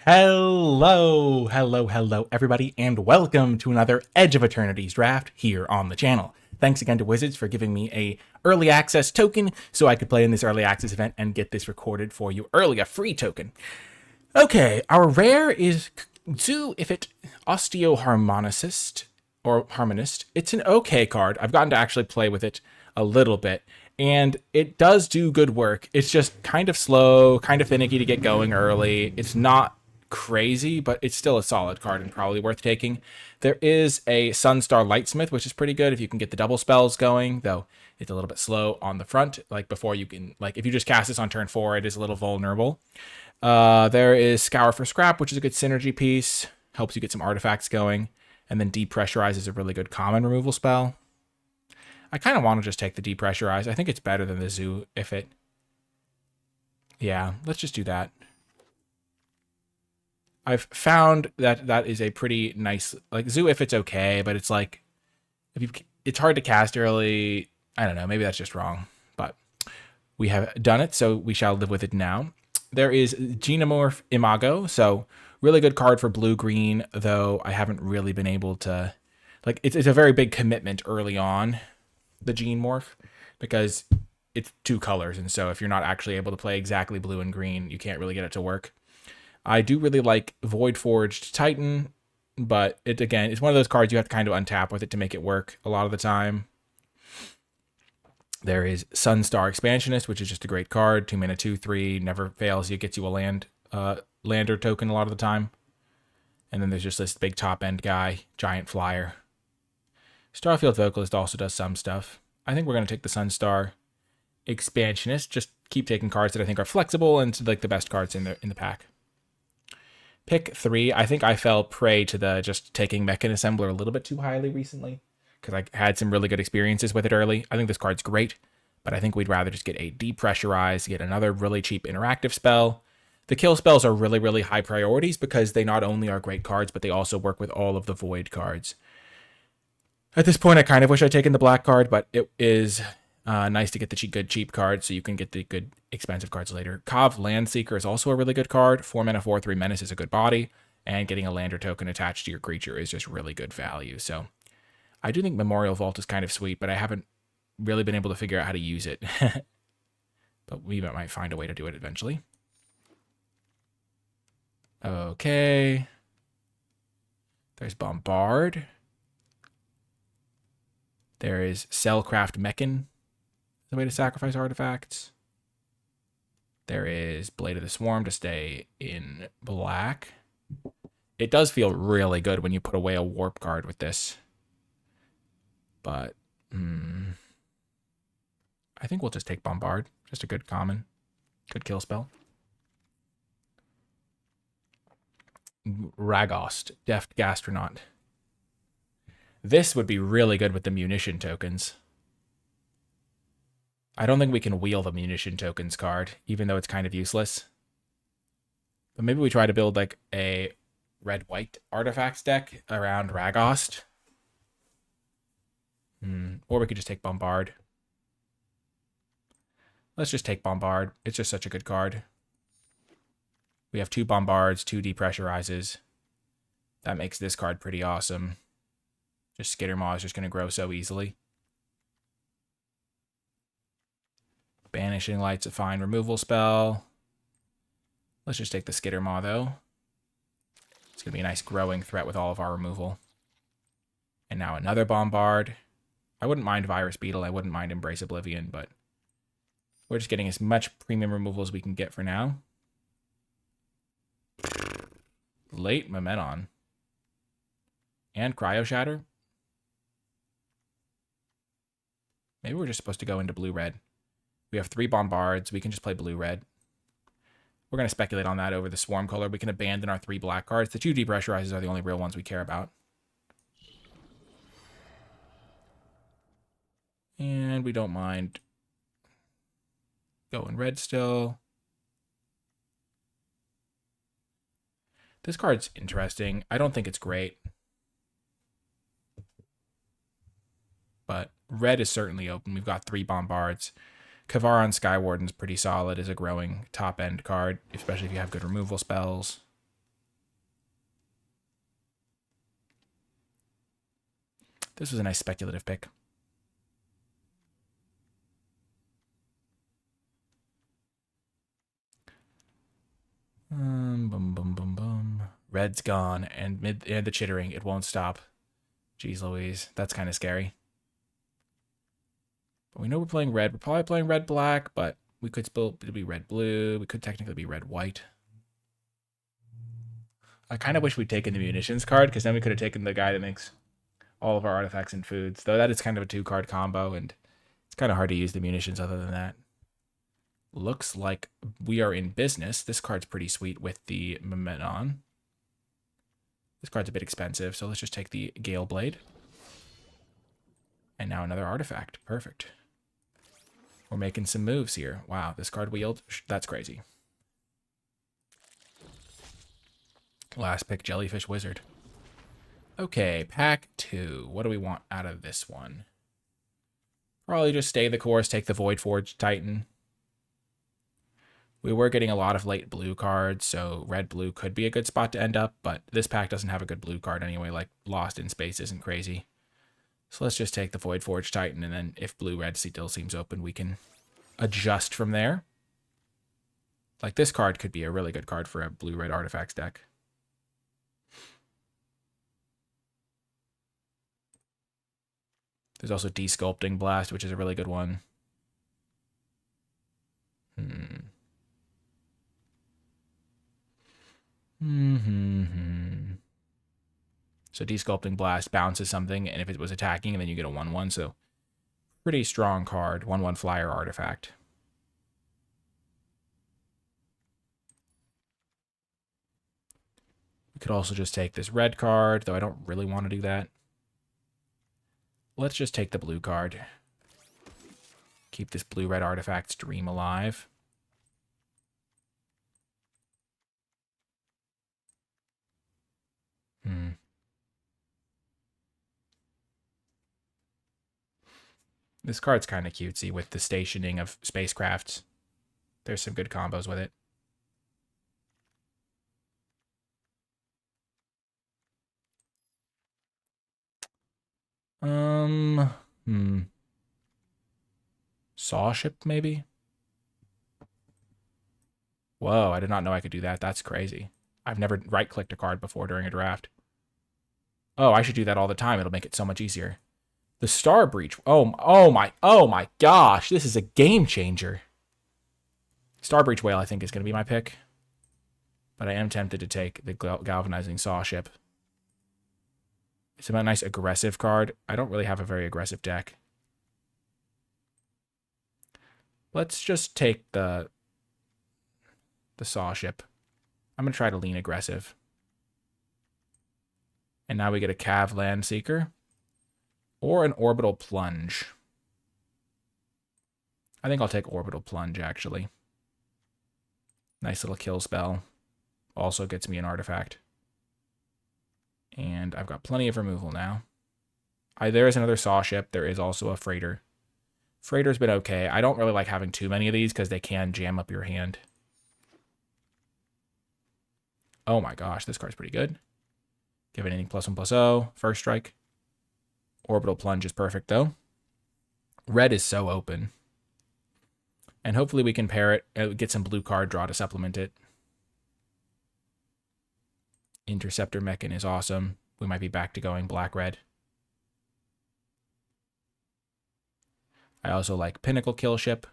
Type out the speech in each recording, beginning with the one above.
Hello, everybody, and welcome to another Edge of Eternities Draft here on the channel. Thanks again to Wizards for giving me a early access token so I could play in this early access event and get this recorded for you early, a free token. Okay, our rare is Zoo If It Osteoharmonicist, or Harmonist. It's an okay card. I've gotten to actually play with it a little bit, and it does do good work. It's just kind of slow, kind of finicky to get going early. It's not crazy, but it's still a solid card and probably worth taking. There is a Sunstar Lightsmith, which is pretty good if you can get the double spells going, though it's a little bit slow on the front. Like before you can, like if you just cast this on turn 4, it is a little vulnerable. There is Scour for Scrap, which is a good synergy piece, helps you get some artifacts going, and then Depressurize is a really good common removal spell. I kind of want to just take the Depressurize. I think it's better than the Zoo if it... Yeah, let's just do that. I've found that that is a pretty nice, like Zoo if it's okay, but it's like, it's hard to cast early. I don't know, maybe that's just wrong, but we have done it, so we shall live with it now. There is Genomorph Imago, so really good card for blue-green, though I haven't really been able to, like, it's a very big commitment early on, the Gene Morph, because it's 2 colors, and so if you're not actually able to play exactly blue and green, you can't really get it to work. I do really like Void Forged Titan, but it again, it's one of those cards you have to kind of untap with it to make it work a lot of the time. There is Sunstar Expansionist, which is just a great card. 2 mana, 2/3, never fails. It gets you a lander token a lot of the time. And then there's just this big top end guy, Giant Flyer. Starfield Vocalist also does some stuff. I think we're going to take the Sunstar Expansionist. Just keep taking cards that I think are flexible and like the best cards in the pack. Pick 3. I think I fell prey to the just taking Mechan Assembler a little bit too highly recently because I had some really good experiences with it early. I think this card's great, but I think we'd rather just get a Depressurize, get another really cheap interactive spell. The kill spells are really, really high priorities because they not only are great cards, but they also work with all of the Void cards. At this point, I kind of wish I'd taken the black card, but it is nice to get the good cheap cards so you can get the good expensive cards later. Kav Landseeker is also a really good card. 4 mana, 4/3 Menace is a good body, and getting a lander token attached to your creature is just really good value. So I do think Memorial Vault is kind of sweet, but I haven't really been able to figure out how to use it. But we might find a way to do it eventually. Okay. There's Bombard. There is Cellcraft Mechan, the way to sacrifice artifacts. There is Blade of the Swarm to stay in black. It does feel really good when you put away a warp card with this. But I think we'll just take Bombard. Just a good common. Good kill spell. Ragost, Deft Gastronaut. This would be really good with the munition tokens. I don't think we can wheel the munition tokens card, even though it's kind of useless. But maybe we try to build like a red-white artifacts deck around Ragost. Or we could just take Bombard. Let's just take Bombard. It's just such a good card. We have 2 Bombards, 2 Depressurizes. That makes this card pretty awesome. Just Skittermaw is just going to grow so easily. Banishing Light's a fine removal spell. Let's just take the Skittermaw, though. It's going to be a nice growing threat with all of our removal. And now another Bombard. I wouldn't mind Virus Beetle. I wouldn't mind Embrace Oblivion, but we're just getting as much premium removal as we can get for now. Late Momenon. And Cryo Shatter. Maybe we're just supposed to go into blue-red. We have 3 Bombards. We can just play blue-red. We're going to speculate on that over the Swarm color. We can abandon our 3 black cards. The 2 Depressurizes are the only real ones we care about. And we don't mind going red still. This card's interesting. I don't think it's great. But red is certainly open. We've got 3 Bombards. Kavaron Skywarden's pretty solid as a growing top-end card, especially if you have good removal spells. This was a nice speculative pick. Boom, boom, boom, boom. Red's gone, and the chittering. It won't stop. Jeez Louise, that's kind of scary. But we know we're playing red. We're probably playing red-black, but we could still be red-blue. We could technically be red-white. I kind of wish we'd taken the munitions card, because then we could have taken the guy that makes all of our artifacts and foods. Though that is kind of a 2-card combo, and it's kind of hard to use the munitions other than that. Looks like we are in business. This card's pretty sweet with the Memenon. This card's a bit expensive, so let's just take the Gale Blade. And now another artifact. Perfect. We're making some moves here. Wow, this card wheeled. That's crazy. Last pick, Jellyfish Wizard. Okay, pack 2. What do we want out of this one? Probably just stay the course, take the Void Forge Titan. We were getting a lot of late blue cards, so red-blue could be a good spot to end up, but this pack doesn't have a good blue card anyway, like Lost in Space isn't crazy. So let's just take the Void Forge Titan, and then if blue-red still seems open, we can adjust from there. Like, this card could be a really good card for a blue-red artifacts deck. There's also Desculpting Blast, which is a really good one. So Desculpting Blast bounces something, and if it was attacking, and then you get a 1/1, so pretty strong card. 1/1 flyer artifact. We could also just take this red card, though I don't really want to do that. Let's just take the blue card. Keep this blue-red artifact stream alive. This card's kind of cutesy with the stationing of spacecrafts. There's some good combos with it. Saw ship, maybe? Whoa, I did not know I could do that. That's crazy. I've never right-clicked a card before during a draft. Oh, I should do that all the time. It'll make it so much easier. The Star Breach. Oh my gosh. This is a game changer. Star Breach Whale, I think, is going to be my pick. But I am tempted to take the Galvanizing Saw Ship. It's a nice aggressive card. I don't really have a very aggressive deck. Let's just take the Saw Ship. I'm going to try to lean aggressive. And now we get a Cav Landseeker. Or an Orbital Plunge. I think I'll take Orbital Plunge, actually. Nice little kill spell. Also gets me an artifact. And I've got plenty of removal now. There is another Saw Ship. There is also a Freighter. Freighter's been okay. I don't really like having too many of these because they can jam up your hand. Oh my gosh, this card's pretty good. Give anything +1/+0. First strike. Orbital Plunge is perfect, though. Red is so open. And hopefully we can pair it, get some blue card draw to supplement it. Interceptor Mechan is awesome. We might be back to going black-red. I also like Pinnacle Kill Ship.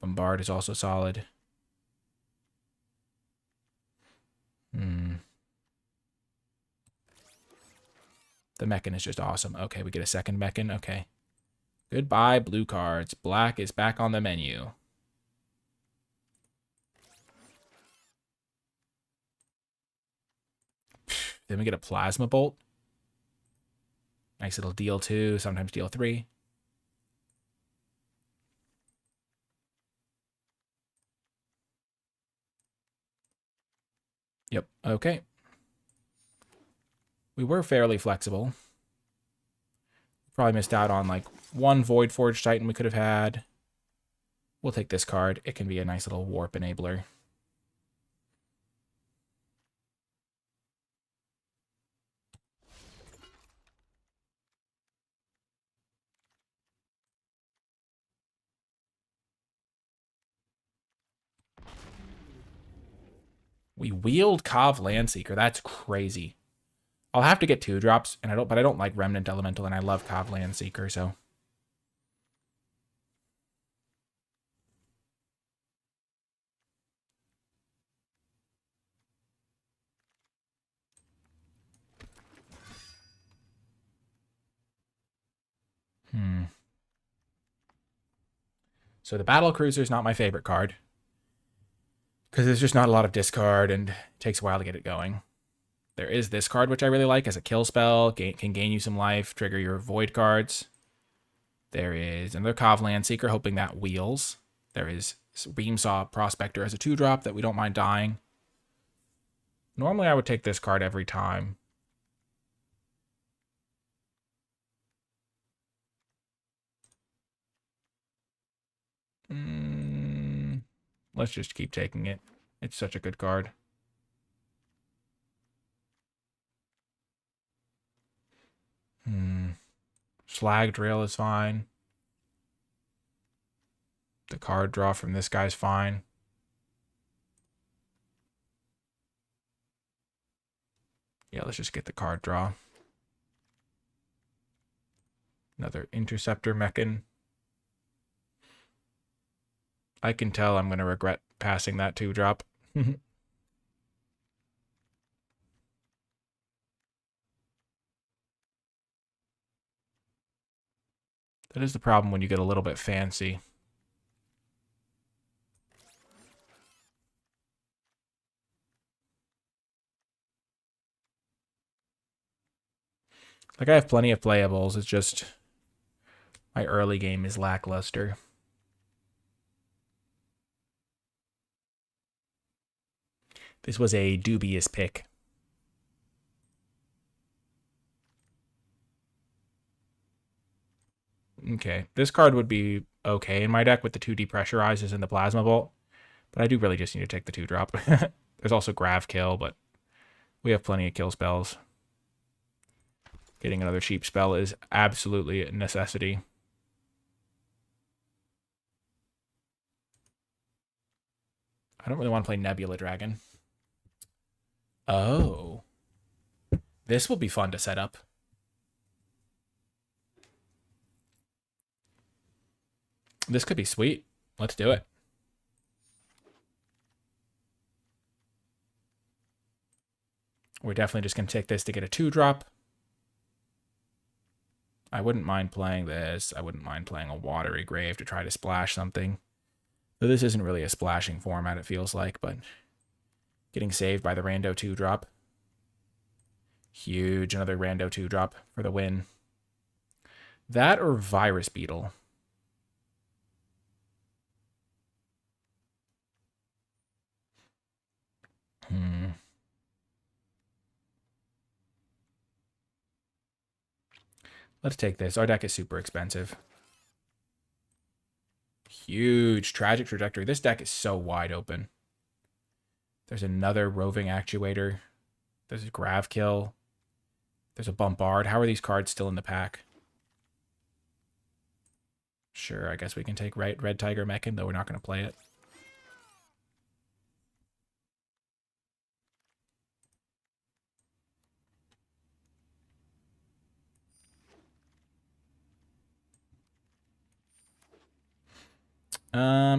Bombard is also solid. The Mechan is just awesome. Okay, we get a second Mechan. Okay. Goodbye, blue cards. Black is back on the menu. Then we get a Plasma Bolt. Nice little deal 2, sometimes deal 3. Yep, okay. We were fairly flexible. Probably missed out on like one Void Forge Titan we could have had. We'll take this card. It can be a nice little warp enabler. We wield Kav Landseeker. That's crazy. I'll have to get 2-drops, and I don't like Remnant Elemental, and I love Kav Landseeker, so. So the Battle Cruiser is not my favorite card, because there's just not a lot of discard, and it takes a while to get it going. There is this card, which I really like as a kill spell. Can gain you some life, trigger your void cards. There is another Kav Landseeker, hoping that wheels. There is Beamsaw Prospector as a 2-drop that we don't mind dying. Normally I would take this card every time. Let's just keep taking it. It's such a good card. Slag Drill is fine. The card draw from this guy's fine. Yeah, let's just get the card draw. Another Interceptor Mechan. I can tell I'm going to regret passing that 2-drop. That is the problem when you get a little bit fancy. Like, I have plenty of playables. It's just my early game is lackluster. This was a dubious pick. Okay, this card would be okay in my deck with the 2 Depressurizes and the Plasma Bolt, but I do really just need to take the 2-drop. There's also Grav Kill, but we have plenty of kill spells. Getting another cheap spell is absolutely a necessity. I don't really want to play Nebula Dragon. Oh. This will be fun to set up. This could be sweet. Let's do it. We're definitely just going to take this to get a 2-drop. I wouldn't mind playing this. I wouldn't mind playing a Watery Grave to try to splash something. Though this isn't really a splashing format, it feels like, but getting saved by the rando 2-drop. Huge, another rando 2-drop for the win. That or Virus Beetle. Let's take this. Our deck is super expensive. Huge Tragic Trajectory. This deck is so wide open. There's another Roving Actuator. There's a Grav Kill. There's a Bombard. How are these cards still in the pack? Sure, I guess we can take Red Tiger Mechan, though we're not going to play it.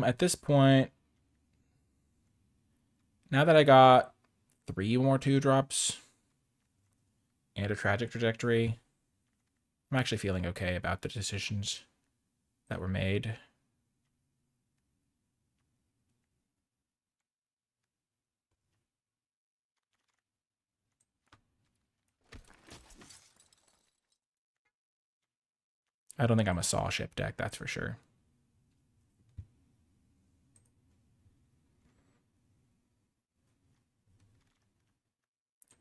At this point, now that I got 3 more 2-drops and a Tragic Trajectory, I'm actually feeling okay about the decisions that were made. I don't think I'm a Saw Ship deck, that's for sure.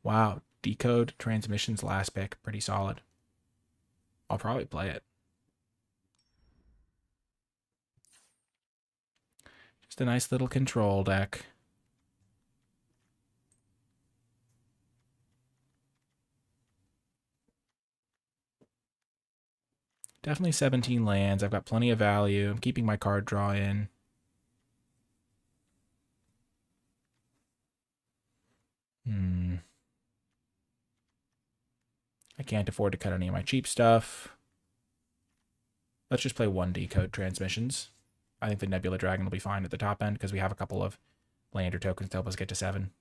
Wow, Decode Transmission's last pick, pretty solid. I'll probably play it. Just a nice little control deck. Definitely 17 lands. I've got plenty of value. I'm keeping my card draw in. I can't afford to cut any of my cheap stuff. Let's just play 1 Decode Transmissions. I think the Nebula Dragon will be fine at the top end because we have a couple of Lander tokens to help us get to 7.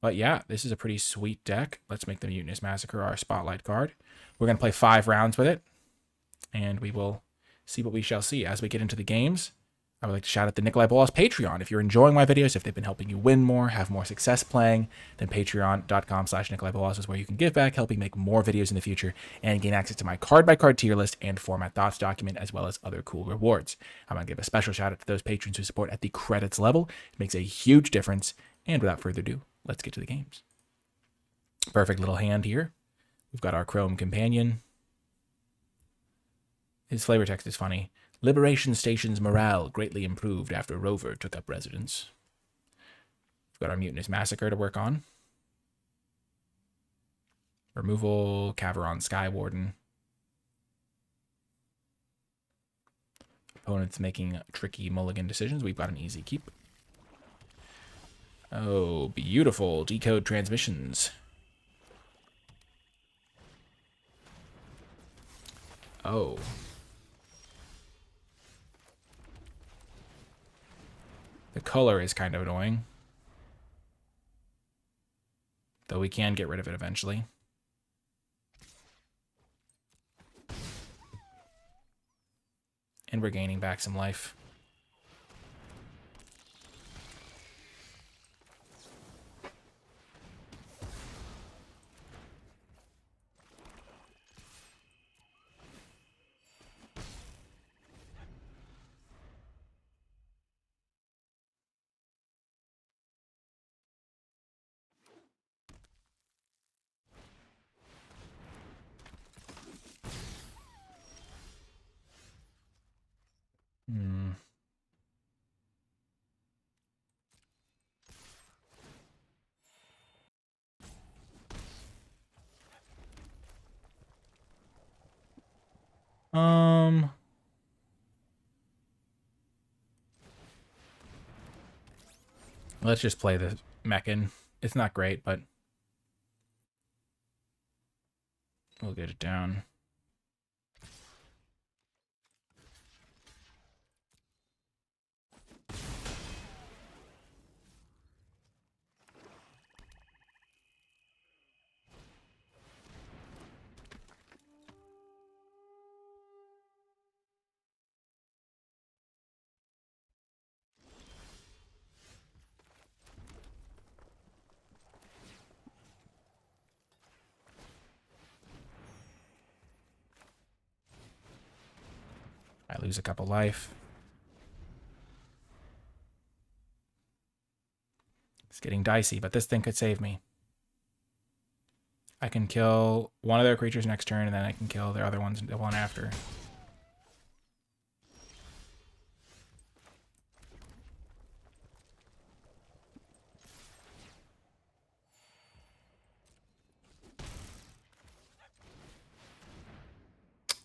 But yeah, this is a pretty sweet deck. Let's make the Mutinous Massacre our spotlight card. We're going to play 5 rounds with it, and we will see what we shall see. As we get into the games, I would like to shout out the NicolaiBolas Patreon. If you're enjoying my videos, if they've been helping you win more, have more success playing, then patreon.com/NicolaiBolas is where you can give back, helping make more videos in the future, and gain access to my card-by-card tier list and format thoughts document, as well as other cool rewards. I'm going to give a special shout out to those patrons who support at the credits level. It makes a huge difference. And without further ado, let's get to the games. Perfect little hand here. We've got our Chrome Companion. His flavor text is funny. Liberation Station's morale greatly improved after Rover took up residence. We've got our Mutinous Massacre to work on. Removal, Caveron Skywarden. Opponents making tricky mulligan decisions. We've got an easy keep. Oh, beautiful. Decode Transmissions. Oh. The color is kind of annoying. Though we can get rid of it eventually. And we're gaining back some life. Let's just play the Mechan. It's not great, but we'll get it down. I lose a couple life. It's getting dicey, but this thing could save me. I can kill one of their creatures next turn, and then I can kill their other ones the one after.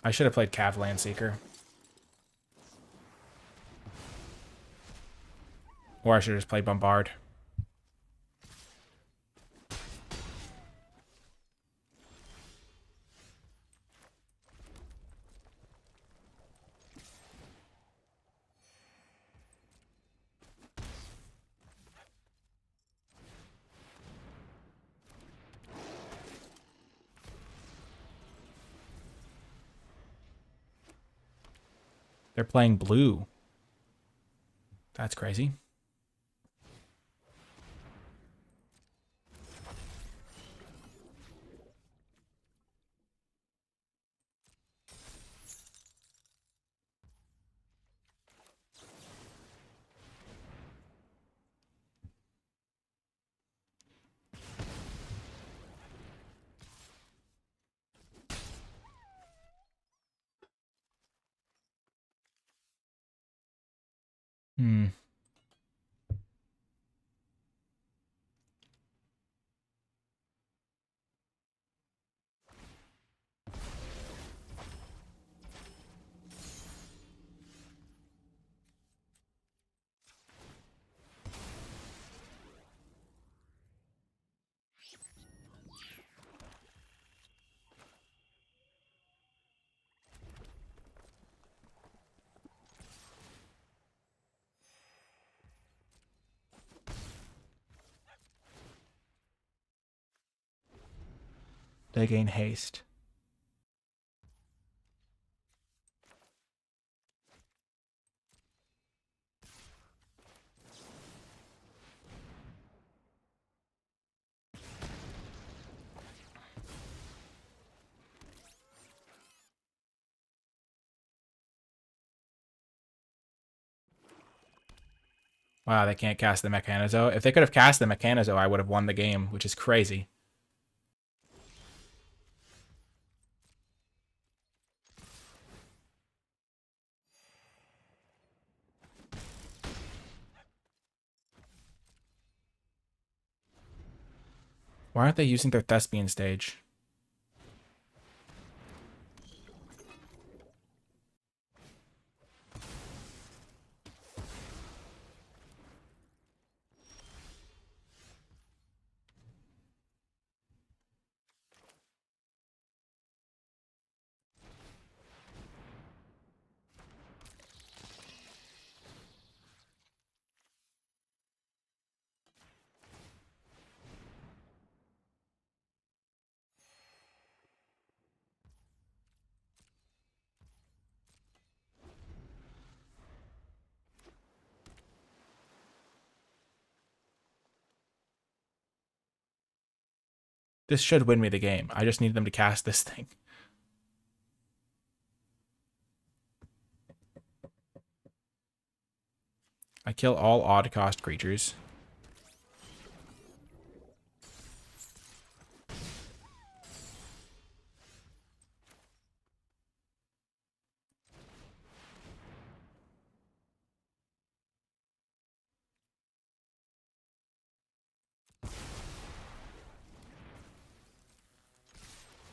I should have played Cavland Seeker. Or I should have just played Bombard. They're playing blue. That's crazy. Hmm. They gain haste. Wow, they can't cast the Mechanizo. If they could have cast the Mechanizo, I would have won the game, which is crazy. Why aren't they using their Thespian stage? This should win me the game. I just need them to cast this thing. I kill all odd cost creatures.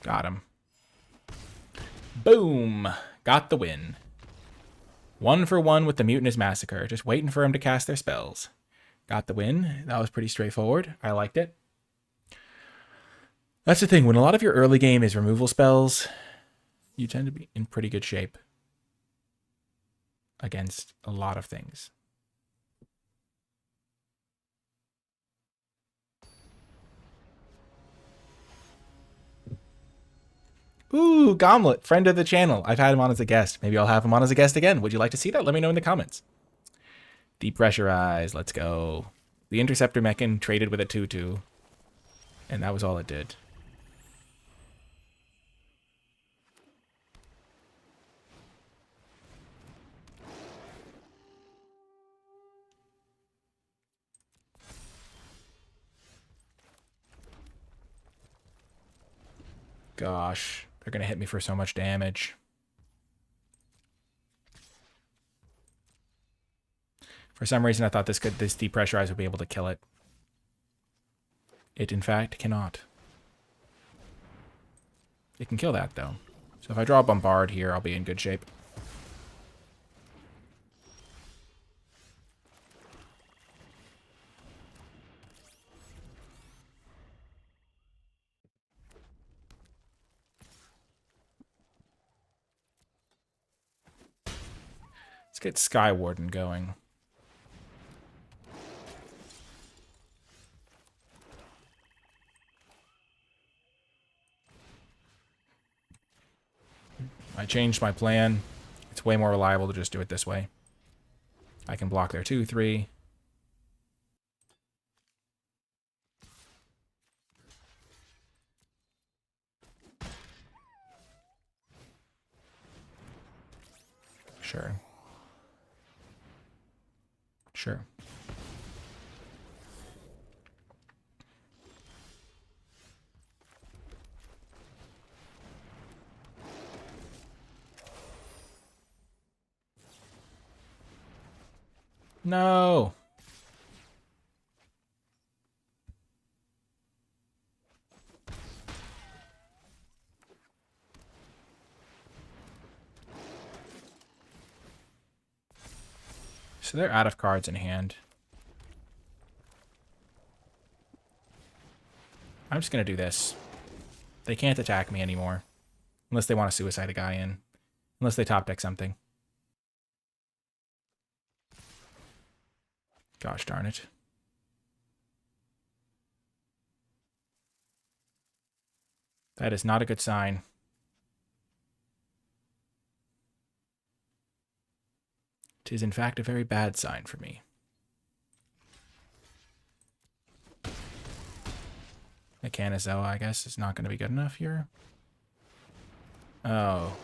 Got him. Boom! Got the win. 1 for 1 with the Mutinous Massacre. Just waiting for him to cast their spells. Got the win. That was pretty straightforward. I liked it. That's the thing. When a lot of your early game is removal spells, you tend to be in pretty good shape against a lot of things. Ooh, Gomlet, friend of the channel. I've had him on as a guest. Maybe I'll have him on as a guest again. Would you like to see that? Let me know in the comments. Depressurize. Let's go. The Interceptor Mechan traded with a 2/2. And that was all it did. Gosh, they're going to hit me for so much damage. For some reason, I thought this depressurize would be able to kill it. It, in fact, cannot. It can kill that, though. So if I draw a Bombard here, I'll be in good shape. Let's get Sky Warden going. I changed my plan. It's way more reliable to just do it this way. I can block their 2/3. Sure. Sure. No. So they're out of cards in hand. I'm just going to do this. They can't attack me anymore. Unless they want to suicide a guy in. Unless they top deck something. Gosh darn it. That is not a good sign. It is, in fact, a very bad sign for me. Mechanizoa, I guess, is not going to be good enough here. Oh.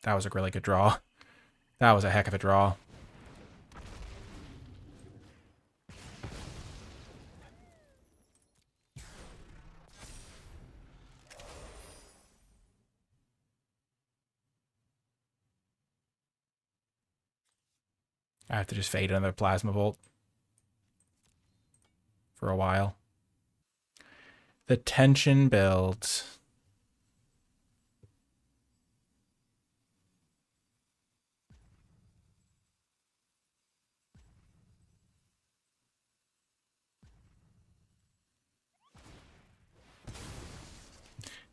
That was a really good draw. That was a heck of a draw. I have to just fade another Plasma Bolt for a while. The tension builds.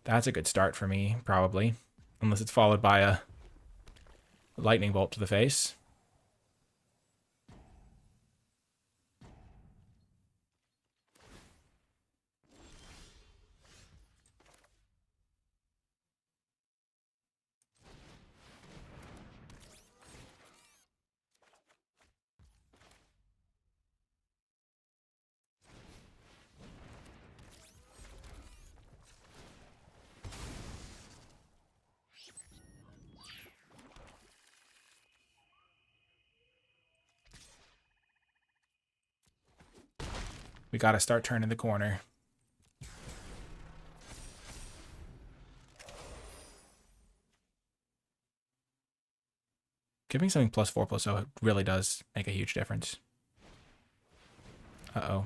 That's a good start for me, probably. Unless it's followed by a lightning bolt to the face. We got to start turning the corner. Giving something +4/+0 really does make a huge difference. Uh-oh.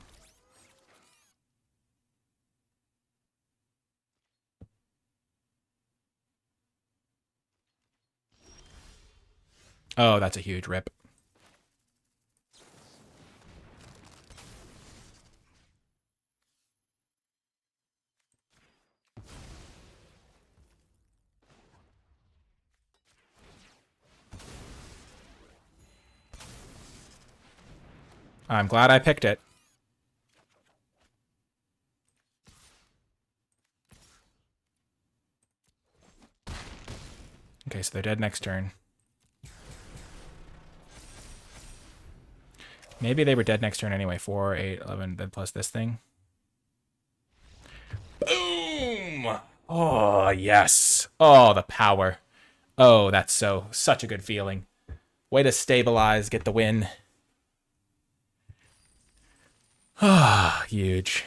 Oh, that's a huge rip. I'm glad I picked it. Okay, so they're dead next turn. Maybe they were dead next turn anyway. 4, 8, 11, then plus this thing. Boom! Oh, yes. Oh, the power. Oh, that's such a good feeling. Way to stabilize, get the win. Ah, huge.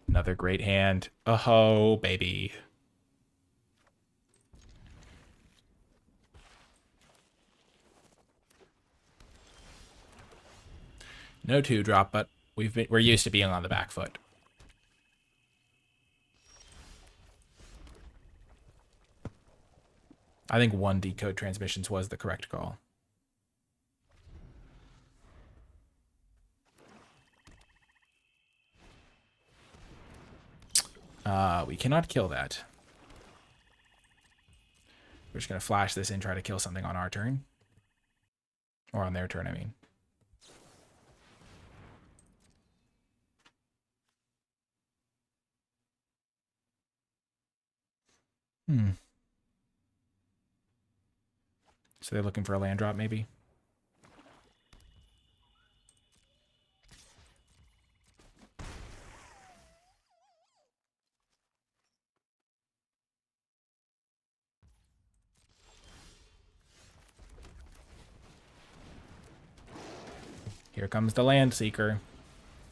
Another great hand. Oh, baby. No 2-drop, but we're used to being on the back foot. I think 1 decode transmissions was the correct call. We cannot kill that. We're just going to flash this and try to kill something on our turn. Or on their turn, I mean. So they're looking for a land drop, maybe? Here comes the Land Seeker.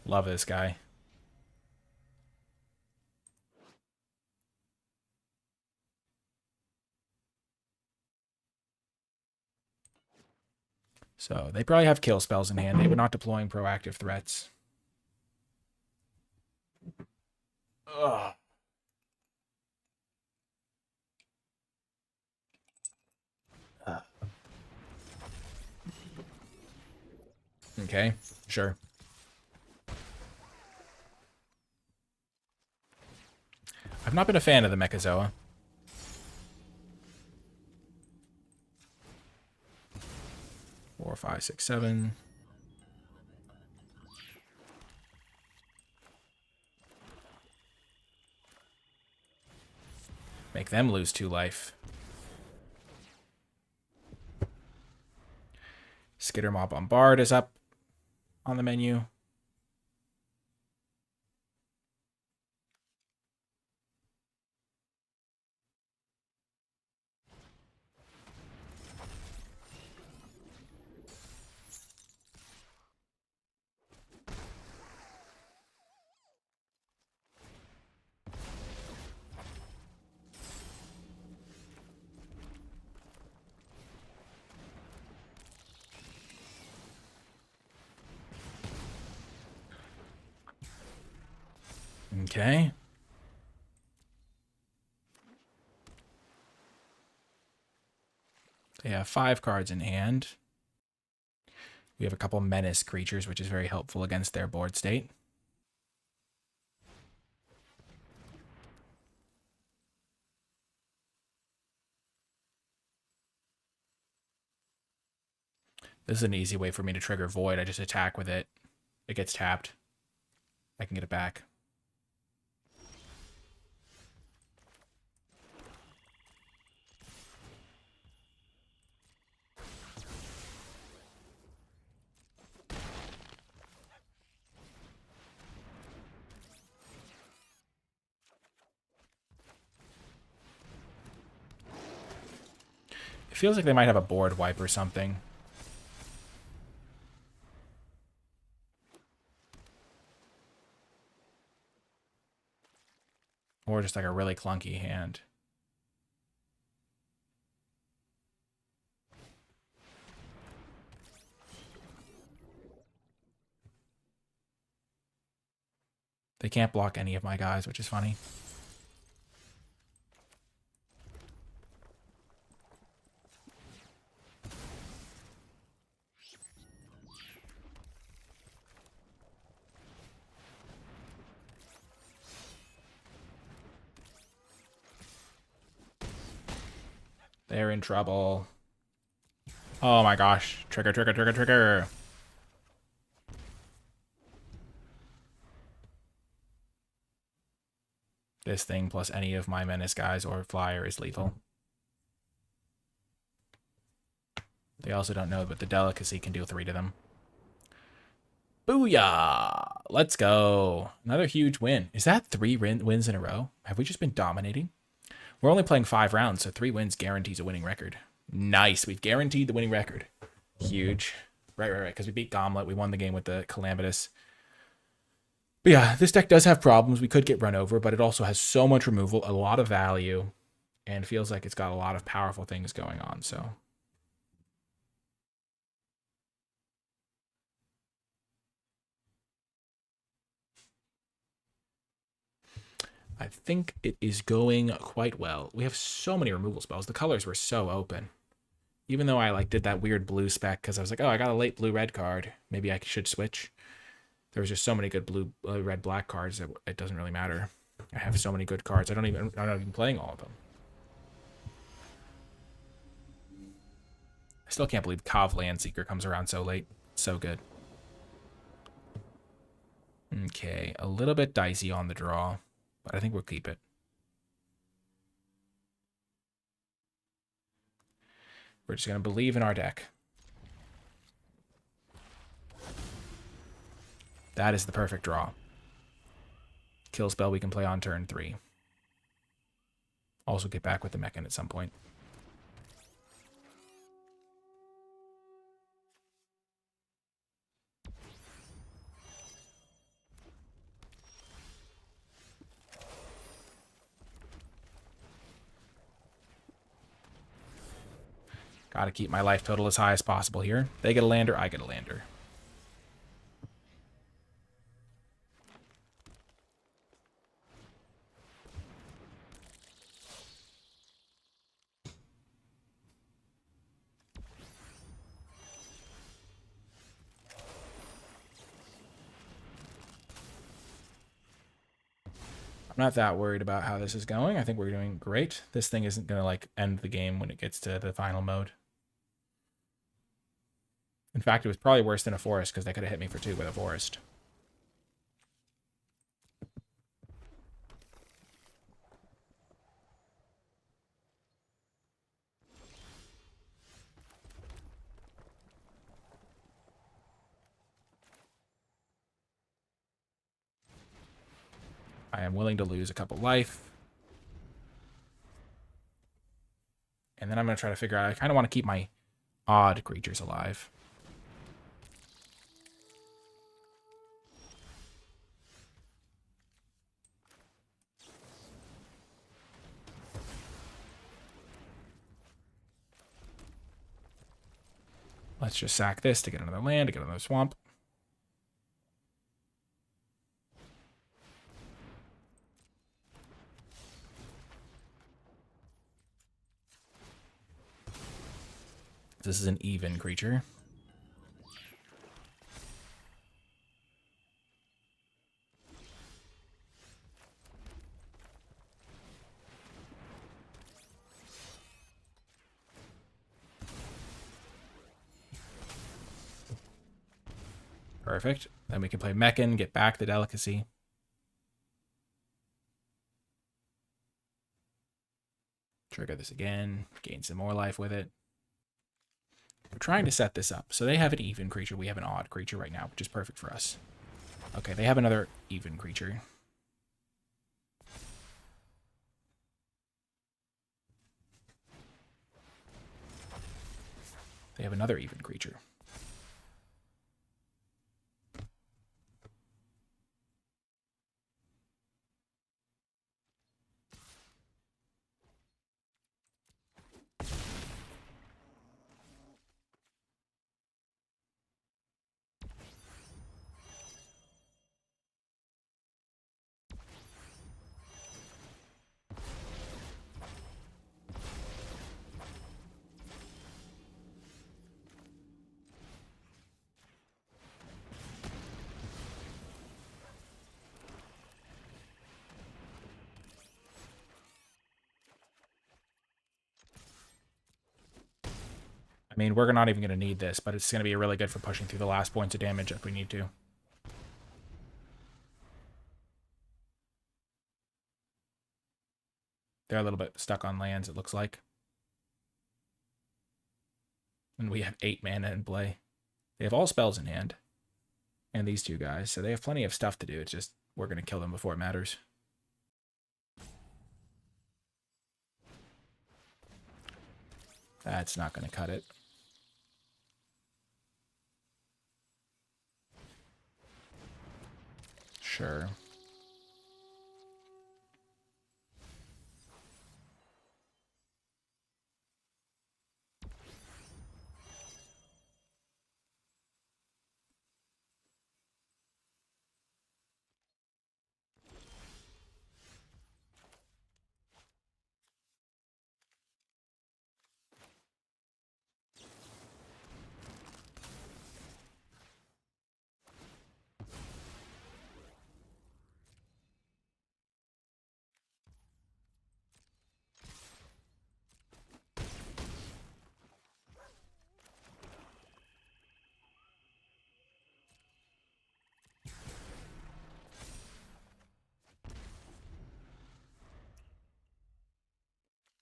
Love this guy. So they probably have kill spells in hand. They were not deploying proactive threats. Ugh. Okay, sure. I've not been a fan of the Mechazoa. Four, five, six, seven. Make them lose 2 life. Skittermaw Bombard is up on the menu. Okay. They have 5 cards in hand. We have a couple menace creatures, which is very helpful against their board state. This is an easy way for me to trigger Void. I just attack with it. It gets tapped. I can get it back. It feels like they might have a board wipe or something. Or just like a really clunky hand. They can't block any of my guys, which is funny. They're in trouble. Oh my gosh. Trigger, trigger, trigger, trigger. This thing plus any of my menace guys or flyer is lethal. They also don't know, but the delicacy can deal 3 to them. Booyah! Let's go. Another huge win. Is that 3 wins in a row? Have we just been dominating? We're only playing 5 rounds, so 3 wins guarantees a winning record. Nice. We've guaranteed the winning record. Huge. Right. Because we beat Gauntlet. We won the game with the Calamitous. But yeah, this deck does have problems. We could get run over, but it also has so much removal, a lot of value, and feels like it's got a lot of powerful things going on, so... I think it is going quite well. We have so many removal spells. The colors were so open. Even though I did that weird blue spec because I was like, oh, I got a late blue-red card. Maybe I should switch. There was just so many good blue, red, black cards that it doesn't really matter. I have so many good cards. I'm not even playing all of them. I still can't believe Kav Landseeker comes around so late. So good. Okay, a little bit dicey on the draw, but I think we'll keep it. We're just going to believe in our deck. That is the perfect draw. Kill spell we can play on turn 3. Also get back with the Mechan at some point. Gotta keep my life total as high as possible here. They get a lander, I get a lander. I'm not that worried about how this is going. I think we're doing great. This thing isn't going to like end the game when it gets to the final mode. In fact, it was probably worse than a forest because they could have hit me for 2 with a forest. I am willing to lose a couple life. And then I'm going to try to figure out, I kind of want to keep my odd creatures alive. Let's just sack this to get another land, to get another swamp. This is an even creature. Perfect. Then we can play Mechan, get back the delicacy. Trigger this again, gain some more life with it. We're trying to set this up. So they have an even creature. We have an odd creature right now, which is perfect for us. Okay, they have another even creature. They have another even creature. I mean, we're not even going to need this, but it's going to be really good for pushing through the last points of damage if we need to. They're a little bit stuck on lands, it looks like. And we have 8 mana in play. They have all spells in hand. And these 2 guys, so they have plenty of stuff to do. It's just, we're going to kill them before it matters. That's not going to cut it. Sure.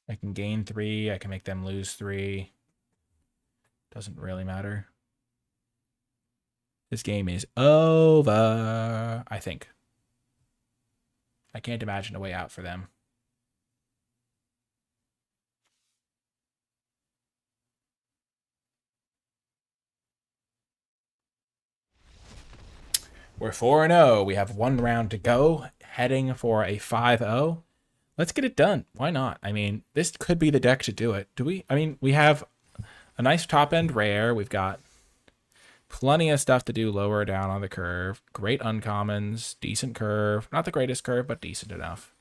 I can gain 3. I can make them lose 3. Doesn't really matter. This game is over, I think. I can't imagine a way out for them. We're 4-0. We have 1 round to go, heading for a 5-0. Let's get it done. Why not? I mean, this could be the deck to do it. Do we? I mean, we have a nice top-end rare. We've got plenty of stuff to do lower down on the curve. Great uncommons, decent curve. Not the greatest curve, but decent enough.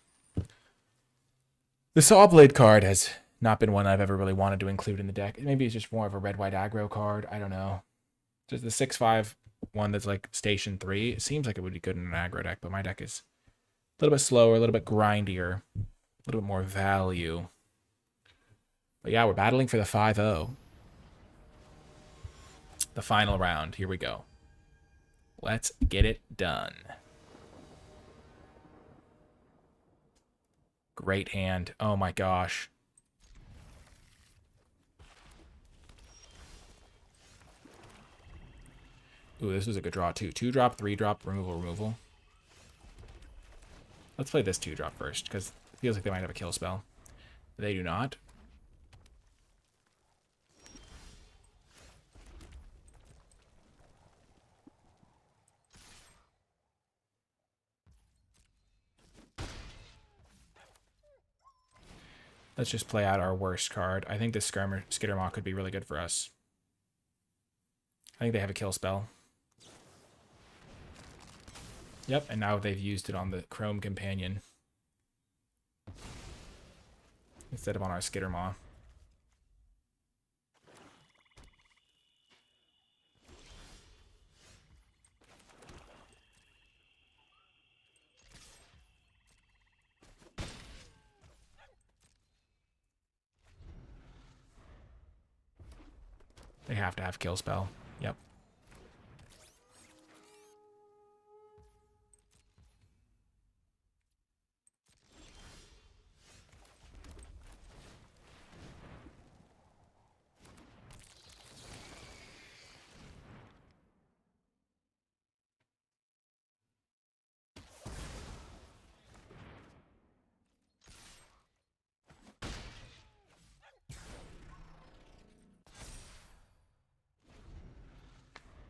The Sawblade card has not been one I've ever really wanted to include in the deck. Maybe it's just more of a red-white aggro card. I don't know. Just the 6/5 one that's like Station 3. It seems like it would be good in an aggro deck, but my deck is little bit slower, a little bit grindier, a little bit more value. But yeah, we're battling for the 5-0. The final round. Here we go. Let's get it done. Great hand. Oh my gosh. Ooh, this was a good draw too. 2-drop, 3-drop, removal. Let's play this 2-drop first, because it feels like they might have a kill spell. They do not. Let's just play out our worst card. I think this Skittermaw could be really good for us. I think they have a kill spell. Yep, and now they've used it on the Chrome Companion instead of on our Skittermaw. They have to have kill spell. Yep.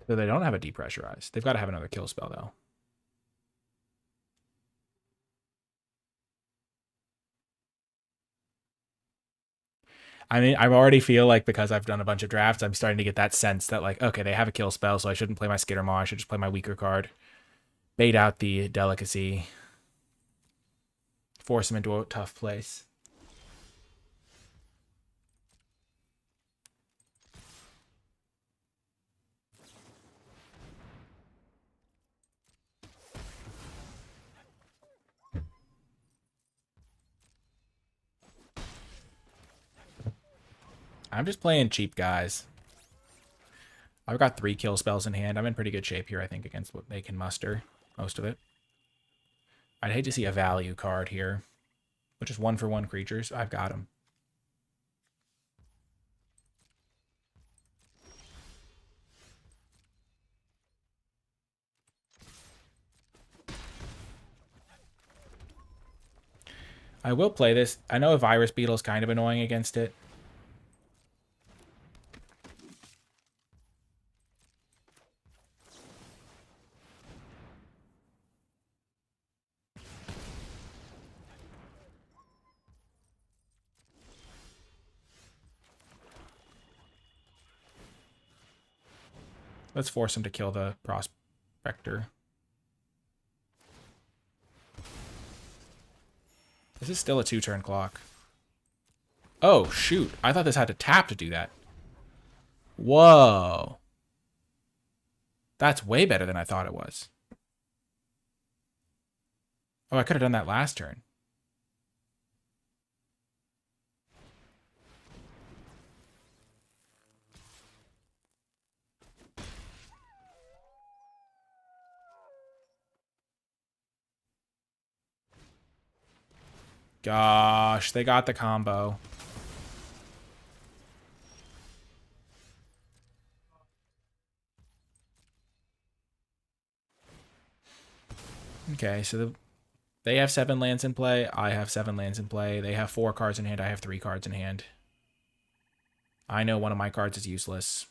So they don't have a depressurize. They've got to have another kill spell, though. I mean, I already feel like because I've done a bunch of drafts, I'm starting to get that sense that, like, okay, they have a kill spell, so I shouldn't play my Skittermaw. I should just play my weaker card. Bait out the Delicacy. Force them into a tough place. I'm just playing cheap, guys. I've got 3 kill spells in hand. I'm in pretty good shape here, I think, against what they can muster. Most of it. I'd hate to see a value card here, which is 1-for-1 creatures. I've got them. I will play this. I know a Virus Beetle is kind of annoying against it. Let's force him to kill the Prospector. This is still a 2-turn clock. Oh, shoot. I thought this had to tap to do that. Whoa. That's way better than I thought it was. Oh, I could have done that last turn. Gosh, they got the combo. Okay, so they have 7 lands in play. I have 7 lands in play. They have 4 cards in hand. I have 3 cards in hand. I know one of my cards is useless.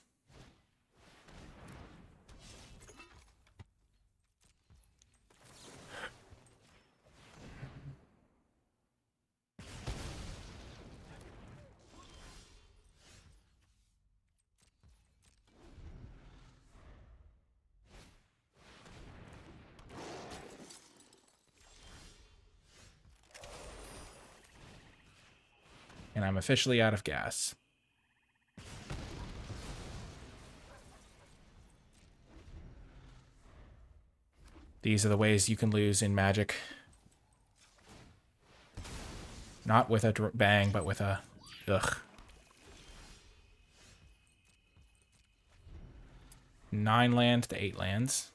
And I'm officially out of gas. These are the ways you can lose in Magic. Not with a bang, but with a ugh. 9 lands to 8 lands.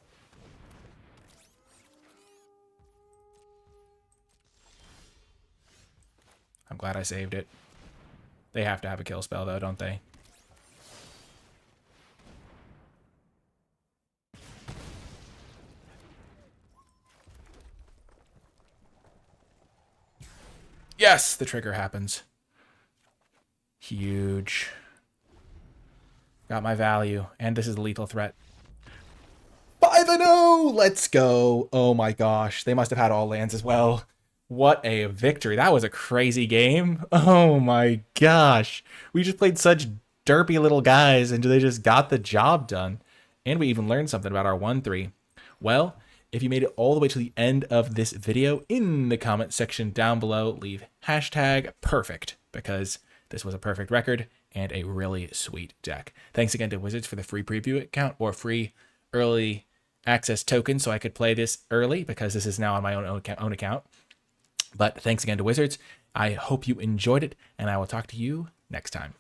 I'm glad I saved it. They have to have a kill spell, though, don't they? Yes, the trigger happens. Huge. Got my value, and this is a lethal threat. 5-0! Let's go. Oh my gosh. They must have had all lands as well. What a victory. That was a crazy game. Oh my gosh. We just played such derpy little guys, and they just got the job done. And we even learned something about our 1-3. Well, if you made it all the way to the end of this video, in the comment section down below, leave hashtag perfect, because this was a perfect record and a really sweet deck. Thanks again to Wizards for the free preview account or free early access token so I could play this early, because this is now on my own account. But thanks again to Wizards. I hope you enjoyed it, and I will talk to you next time.